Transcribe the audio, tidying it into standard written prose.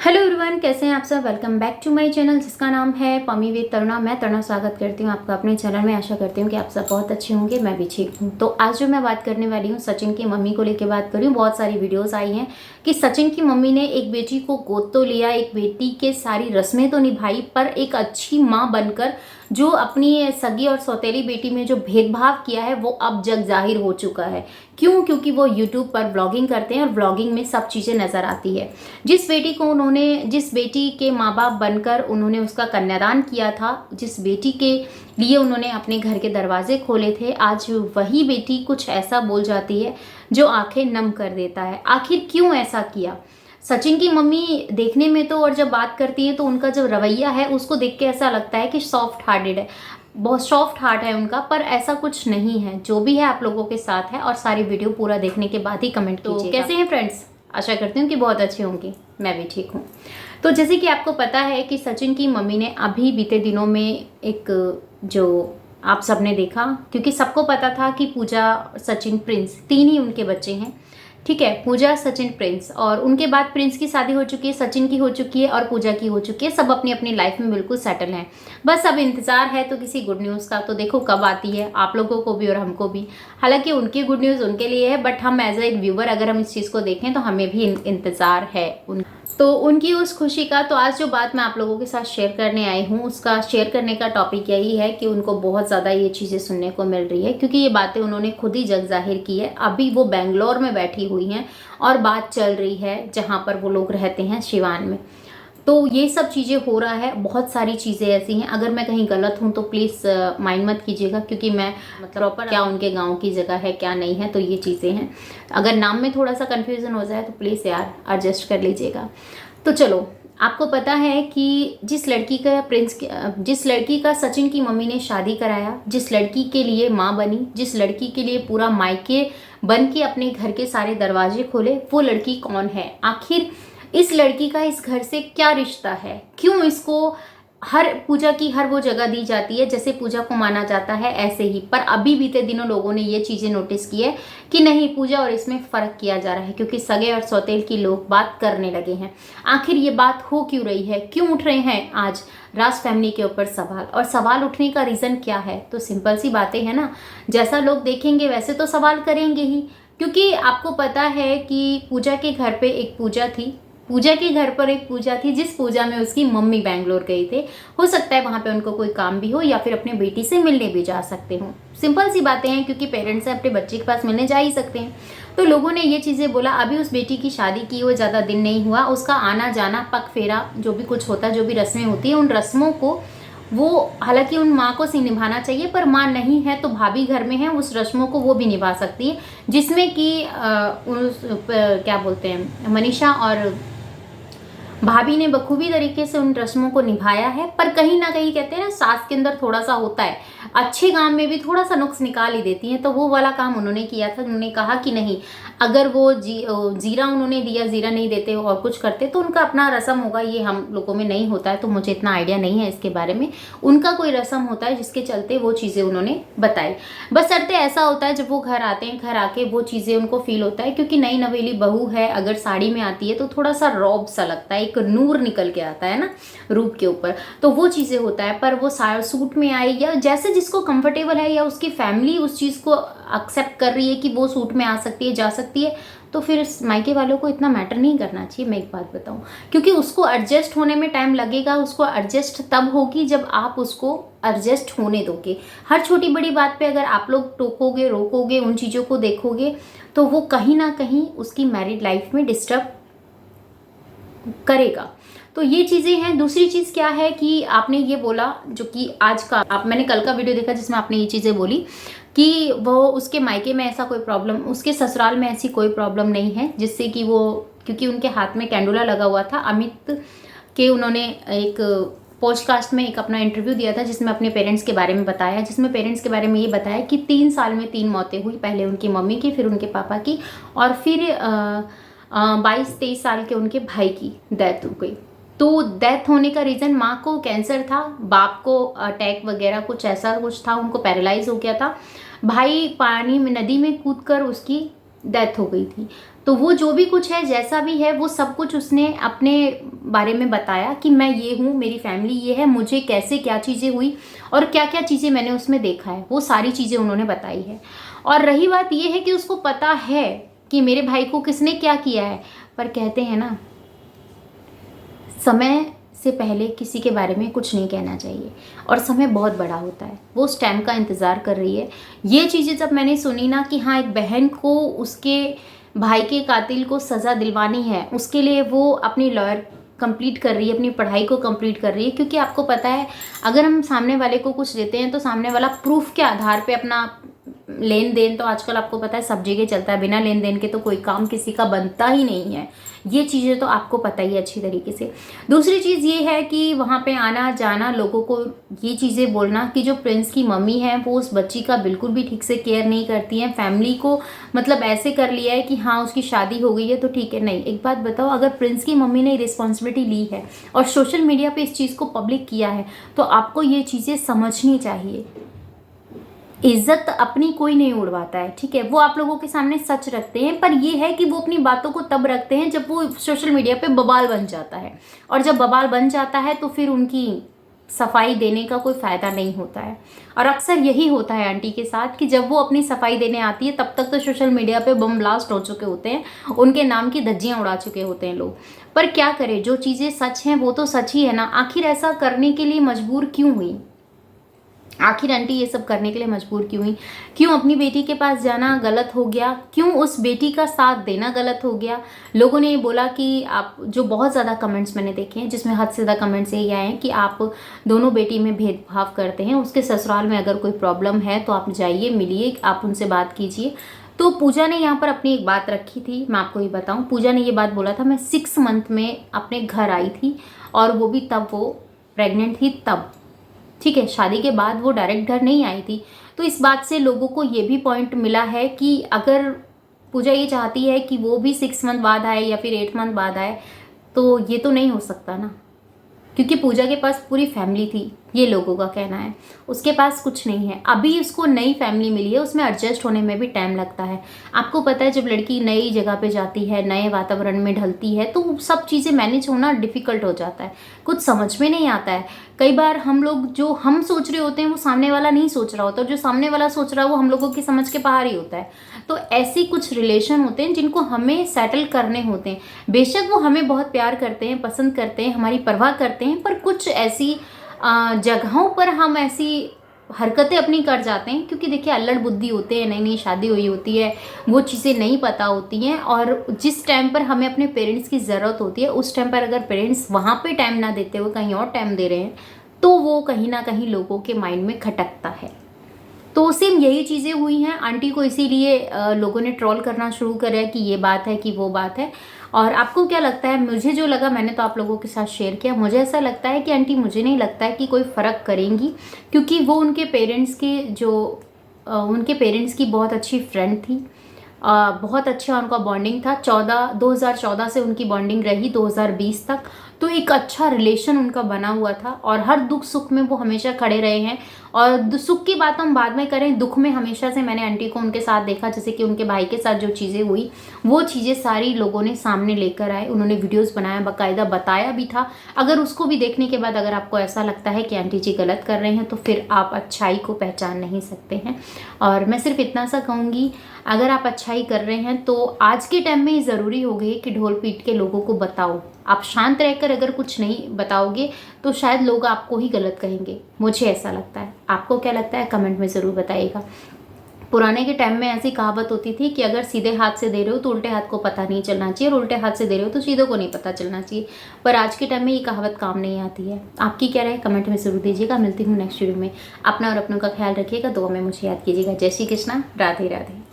Hello everyone, कैसे हैं आप सब। Welcome back to my channel जिसका नाम है पमी विद तरुणा। मैं तरुणा स्वागत करती हूँ आपका अपने चैनल में। आशा करती हूँ कि आप सब बहुत अच्छे होंगे, मैं भी ठीक हूँ। तो आज जो मैं बात करने वाली हूँ सचिन की मम्मी को लेकर बात कर रही हूँ। बहुत सारी वीडियोस आई हैं कि सचिन की मम्मी ने एक बेटी को गोद तो लिया, एक बेटी के सारी रस्में तो निभाई, पर एक अच्छी माँ बनकर जो अपनी सगी और सौतेली बेटी में जो भेदभाव किया है वो अब जग जाहिर हो चुका है। क्यों? क्योंकि वो यूट्यूब पर व्लॉगिंग करते हैं और व्लॉगिंग में सब चीज़ें नज़र आती है। जिस बेटी के माँ बाप बनकर उन्होंने उसका कन्यादान किया था, जिस बेटी के लिए उन्होंने अपने घर के दरवाजे खोले थे, आज वही बेटी कुछ ऐसा बोल जाती है जो आंखें नम कर देता है। आखिर क्यों ऐसा किया? सचिन की मम्मी देखने में तो, और जब बात करती है तो उनका जो रवैया है उसको देख के ऐसा लगता है कि सॉफ्ट हार्टेड है, बहुत सॉफ्ट हार्ट है उनका, पर ऐसा कुछ नहीं है। जो भी है आप लोगों के साथ है, और सारी वीडियो पूरा देखने के बाद ही कमेंट कीजिए। कैसे हैं फ्रेंड्स? आशा करती हूँ कि बहुत अच्छे होंगे, मैं भी ठीक हूँ। तो जैसे कि आपको पता है कि सचिन की मम्मी ने अभी बीते दिनों में एक, जो आप सबने देखा, क्योंकि सबको पता था कि पूजा, सचिन, प्रिंस, तीन ही उनके बच्चे हैं। ठीक है, पूजा, सचिन, प्रिंस, और उनके बाद प्रिंस की शादी हो चुकी है, सचिन की हो चुकी है और पूजा की हो चुकी है। सब अपनी अपनी लाइफ में बिल्कुल सेटल हैं। बस अब इंतजार है तो किसी गुड न्यूज़ का। तो देखो कब आती है, आप लोगों को भी और हमको भी। हालांकि उनकी गुड न्यूज़ उनके लिए है, बट हम एज ए व्यूवर अगर हम इस चीज़ को देखें तो हमें भी इंतज़ार है तो उनकी उस खुशी का। तो आज जो बात मैं आप लोगों के साथ शेयर करने आई हूँ, उसका शेयर करने का टॉपिक यही है कि उनको बहुत ज़्यादा ये चीज़ें सुनने को मिल रही है, क्योंकि ये बातें उन्होंने खुद ही जग जाहिर की है। अभी वो बेंगलोर में बैठी हुई हैं और बात चल रही है जहाँ पर वो लोग रहते हैं, सिवान में। तो ये सब चीज़ें हो रहा है, बहुत सारी चीज़ें ऐसी हैं। अगर मैं कहीं गलत हूँ तो प्लीज़ माइंड मत कीजिएगा, क्योंकि मैं प्रॉपर क्या उनके गांव की जगह है क्या नहीं है, तो ये चीज़ें हैं। अगर नाम में थोड़ा सा कन्फ्यूज़न हो जाए तो प्लीज़ यार एडजस्ट कर लीजिएगा। तो चलो, आपको पता है कि जिस लड़की का सचिन की मम्मी ने शादी कराया, जिस लड़की के लिए माँ बनी, जिस लड़की के लिए पूरा मायके बन के अपने घर के सारे दरवाजे खोले, वो लड़की कौन है? आखिर इस लड़की का इस घर से क्या रिश्ता है? क्यों इसको हर पूजा की हर वो जगह दी जाती है जैसे पूजा को माना जाता है ऐसे ही? पर अभी बीते दिनों लोगों ने ये चीज़ें नोटिस की है कि नहीं, पूजा और इसमें फ़र्क किया जा रहा है, क्योंकि सगे और सौतेल की लोग बात करने लगे हैं। आखिर ये बात हो क्यों रही है? क्यों उठ रहे हैं आज राज फैमिली के ऊपर सवाल? और सवाल उठने का रीज़न क्या है? तो सिंपल सी बातें हैं ना, जैसा लोग देखेंगे वैसे तो सवाल करेंगे ही। क्योंकि आपको पता है कि पूजा के घर पे एक पूजा थी, पूजा के घर पर एक पूजा थी, जिस पूजा में उसकी मम्मी बैंगलोर गई थे। हो सकता है वहाँ पे उनको कोई काम भी हो, या फिर अपने बेटी से मिलने भी जा सकते हो। सिंपल सी बातें हैं, क्योंकि पेरेंट्स से अपने बच्चे के पास मिलने जा ही सकते हैं। तो लोगों ने ये चीज़ें बोला। अभी उस बेटी की शादी की हुए ज़्यादा दिन नहीं हुआ, उसका आना जाना, पग फेरा, जो भी कुछ होता है, जो भी रस्में होती है, उन रस्मों को वो, हालांकि उन माँ को सी निभाना चाहिए, पर माँ नहीं है तो भाभी घर में है, उस रस्मों को वो भी निभा सकती है, जिसमें कि क्या बोलते हैं, मनीषा और भाभी ने बखूबी तरीके से उन रस्मों को निभाया है। पर कहीं ना कहीं कहते हैं ना, सास के अंदर थोड़ा सा होता है, अच्छे काम में भी थोड़ा सा नुक्स निकाल ही देती हैं। तो वो वाला काम उन्होंने किया था। उन्होंने कहा कि नहीं, अगर वो जीरा उन्होंने दिया, जीरा नहीं देते और कुछ करते तो उनका अपना रस्म होगा, ये हम लोगों में नहीं होता है, तो मुझे इतना आइडिया नहीं है इसके बारे में। उनका कोई रस्म होता है जिसके चलते वो चीज़ें उन्होंने बताई। बस शर्ते ऐसा होता है, जब वो घर आते हैं, घर आके वो चीज़ें उनको फील होता है, क्योंकि नई नवेली बहू है, अगर साड़ी में आती है तो थोड़ा सा रौब सा लगता है, एक नूर निकल के आता है ना रूप के ऊपर, तो वो चीज़ें होता है। पर वो सूट में आई, या जैसे जिसको कंफर्टेबल है, या उसकी फैमिली उस चीज़ को एक्सेप्ट कर रही है कि वो सूट में आ सकती है, जा सकती है, तो फिर मायके वालों को इतना मैटर नहीं करना चाहिए। मैं एक बात बताऊं, क्योंकि उसको एडजस्ट होने में टाइम लगेगा। उसको एडजस्ट तब होगी जब आप उसको एडजस्ट होने दोगे। हर छोटी बड़ी बात पे अगर आप लोग टोकोगे, रोकोगे, उन चीज़ों को देखोगे, तो वो कहीं ना कहीं उसकी मैरिड लाइफ में डिस्टर्ब करेगा। तो ये चीज़ें हैं। दूसरी चीज़ क्या है कि आपने ये बोला, जो कि आज का मैंने कल का वीडियो देखा जिसमें आपने ये चीज़ें बोली कि वो उसके मायके में ऐसा कोई प्रॉब्लम, उसके ससुराल में ऐसी कोई प्रॉब्लम नहीं है, जिससे कि वो, क्योंकि उनके हाथ में कैंडुला लगा हुआ था। अमित के उन्होंने एक पॉडकास्ट में एक अपना इंटरव्यू दिया था, जिसमें अपने पेरेंट्स के बारे में बताया, जिसमें पेरेंट्स के बारे में ये बताया कि 3 साल में 3 मौतें हुई। पहले उनकी मम्मी की, फिर उनके पापा की, और फिर 22-23 साल के उनके भाई की डेथ हो गई। तो डेथ होने का रीज़न, माँ को कैंसर था, बाप को अटैक वगैरह कुछ ऐसा कुछ था, उनको पैरालाइज हो गया था। भाई पानी में, नदी में कूदकर उसकी डेथ हो गई थी। तो वो जो भी कुछ है, जैसा भी है, वो सब कुछ उसने अपने बारे में बताया कि मैं ये हूँ, मेरी फैमिली ये है, मुझे कैसे क्या चीज़ें हुई और क्या क्या चीज़ें मैंने उसमें देखा है, वो सारी चीज़ें उन्होंने बताई है। और रही बात ये है कि उसको पता है कि मेरे भाई को किसने क्या किया है, पर कहते हैं ना, समय से पहले किसी के बारे में कुछ नहीं कहना चाहिए, और समय बहुत बड़ा होता है, वो उस टाइम का इंतज़ार कर रही है। ये चीज़ें जब मैंने सुनी ना कि हाँ, एक बहन को उसके भाई के कातिल को सज़ा दिलवानी है, उसके लिए वो अपनी लॉयर कंप्लीट कर रही है, अपनी पढ़ाई को कंप्लीट कर रही है। क्योंकि आपको पता है, अगर हम सामने वाले को कुछ देते हैं तो सामने वाला प्रूफ के आधार पे अपना लेन देन, तो आजकल आपको पता है सब जगह चलता है, बिना लेन देन के तो कोई काम किसी का बनता ही नहीं है। ये चीज़ें तो आपको पता ही है अच्छी तरीके से। दूसरी चीज़ ये है कि वहाँ पे आना जाना, लोगों को ये चीज़ें बोलना कि जो प्रिंस की मम्मी है वो उस बच्ची का बिल्कुल भी ठीक से केयर नहीं करती हैं, फैमिली को मतलब ऐसे कर लिया है कि हाँ उसकी शादी हो गई है तो ठीक है। नहीं, एक बात बताओ, अगर प्रिंस की मम्मी ने रिस्पॉन्सिबिलिटी ली है और सोशल मीडिया पे इस चीज़ को पब्लिक किया है, तो आपको ये चीज़ें समझनी चाहिए। इज्जत अपनी कोई नहीं उड़वाता है, ठीक है, वो आप लोगों के सामने सच रखते हैं, पर ये है कि वो अपनी बातों को तब रखते हैं जब वो सोशल मीडिया पे बवाल बन जाता है, और जब बवाल बन जाता है तो फिर उनकी सफाई देने का कोई फ़ायदा नहीं होता है। और अक्सर यही होता है आंटी के साथ कि जब वो अपनी सफाई देने आती है तब तक तो सोशल मीडिया पे बम ब्लास्ट हो चुके होते हैं, उनके नाम की धज्जियाँ उड़ा चुके होते हैं लोग। पर क्या करें, जो चीज़ें सच हैं वो तो सच ही है ना। आखिर ऐसा करने के लिए मजबूर क्यों हुई, आखिर आंटी ये सब करने के लिए मजबूर क्यों हुई? क्यों अपनी बेटी के पास जाना गलत हो गया? क्यों उस बेटी का साथ देना गलत हो गया? लोगों ने ये बोला कि आप, जो बहुत ज़्यादा कमेंट्स मैंने देखे हैं जिसमें हद से ज़्यादा कमेंट्स यही आए हैं कि आप दोनों बेटी में भेदभाव करते हैं, उसके ससुराल में अगर कोई प्रॉब्लम है तो आप जाइए, मिलिए, आप उनसे बात कीजिए। तो पूजा ने यहाँ पर अपनी एक बात रखी थी, मैं आपको ये बताऊँ। पूजा ने ये बात बोला था, मैं 6 मंथ में अपने घर आई थी, और वो भी तब वो प्रेग्नेंट थी तब, ठीक है, शादी के बाद वो डायरेक्ट घर नहीं आई थी। तो इस बात से लोगों को ये भी पॉइंट मिला है कि अगर पूजा ये चाहती है कि वो भी 6 मंथ बाद आए या फिर 8 मंथ बाद आए, तो ये तो नहीं हो सकता ना, क्योंकि पूजा के पास पूरी फैमिली थी, ये लोगों का कहना है। उसके पास कुछ नहीं है, अभी उसको नई फैमिली मिली है, उसमें एडजस्ट होने में भी टाइम लगता है। आपको पता है, जब लड़की नई जगह पे जाती है, नए वातावरण में ढलती है, तो सब चीज़ें मैनेज होना डिफ़िकल्ट हो जाता है, कुछ समझ में नहीं आता है। कई बार हम लोग, जो हम सोच रहे होते हैं वो सामने वाला नहीं सोच रहा होता, और जो सामने वाला सोच रहा है वो हम लोगों की समझ के बाहर ही होता है। तो ऐसी कुछ रिलेशन होते हैं जिनको हमें सेटल करने होते हैं। बेशक वो हमें बहुत प्यार करते हैं, पसंद करते हैं, हमारी परवाह करते हैं, पर कुछ ऐसी जगहों पर हम ऐसी हरकतें अपनी कर जाते हैं, क्योंकि देखिए अल्लड़ बुद्धि होते हैं, नई नई शादी हुई होती है, वो चीज़ें नहीं पता होती हैं, और जिस टाइम पर हमें अपने पेरेंट्स की ज़रूरत होती है उस टाइम पर अगर पेरेंट्स वहाँ पे टाइम ना देते हुए कहीं और टाइम दे रहे हैं, तो वो कहीं ना कहीं लोगों के माइंड में खटकता है। तो सेम यही चीज़ें हुई हैं आंटी को, इसीलिए लोगों ने ट्रोल करना शुरू करा कि ये बात है कि वो बात है। और आपको क्या लगता है? मुझे जो लगा मैंने तो आप लोगों के साथ शेयर किया। मुझे ऐसा लगता है कि आंटी, मुझे नहीं लगता है कि कोई फ़र्क करेंगी, क्योंकि वो उनके पेरेंट्स की बहुत अच्छी फ्रेंड थी। बहुत अच्छा उनका बॉन्डिंग था। 2014 से उनकी बॉन्डिंग रही 2020 तक, तो एक अच्छा रिलेशन उनका बना हुआ था, और हर दुख सुख में वो हमेशा खड़े रहे हैं। और सुख की बात हम बाद में करें, दुख में हमेशा से मैंने आंटी को उनके साथ देखा। जैसे कि उनके भाई के साथ जो चीज़ें हुई, वो चीज़ें सारी लोगों ने सामने लेकर आए, उन्होंने वीडियोस बनाया, बाकायदा बताया भी था। अगर उसको भी देखने के बाद अगर आपको ऐसा लगता है कि आंटी जी गलत कर रहे हैं, तो फिर आप अच्छाई को पहचान नहीं सकते हैं। और मैं सिर्फ इतना सा कहूँगी, अगर आप अच्छाई कर रहे हैं तो आज के टाइम में ये ज़रूरी हो गई कि ढोल पीट के लोगों को बताओ। आप शांत रहकर अगर कुछ नहीं बताओगे तो शायद लोग आपको ही गलत कहेंगे, मुझे ऐसा लगता है। आपको क्या लगता है? कमेंट में ज़रूर बताइएगा। पुराने के टाइम में ऐसी कहावत होती थी कि अगर सीधे हाथ से दे रहे हो तो उल्टे हाथ को पता नहीं चलना चाहिए, और उल्टे हाथ से दे रहे हो तो सीधे को नहीं पता चलना चाहिए। पर आज के टाइम में ये कहावत काम नहीं आती है। आपकी क्या राय? कमेंट में ज़रूर दीजिएगा। मिलती हूँ नेक्स्ट वीडियो में। अपना और अपनों का ख्याल रखिएगा, दुआ में मुझे याद कीजिएगा। जय श्री कृष्णा, राधे राधे।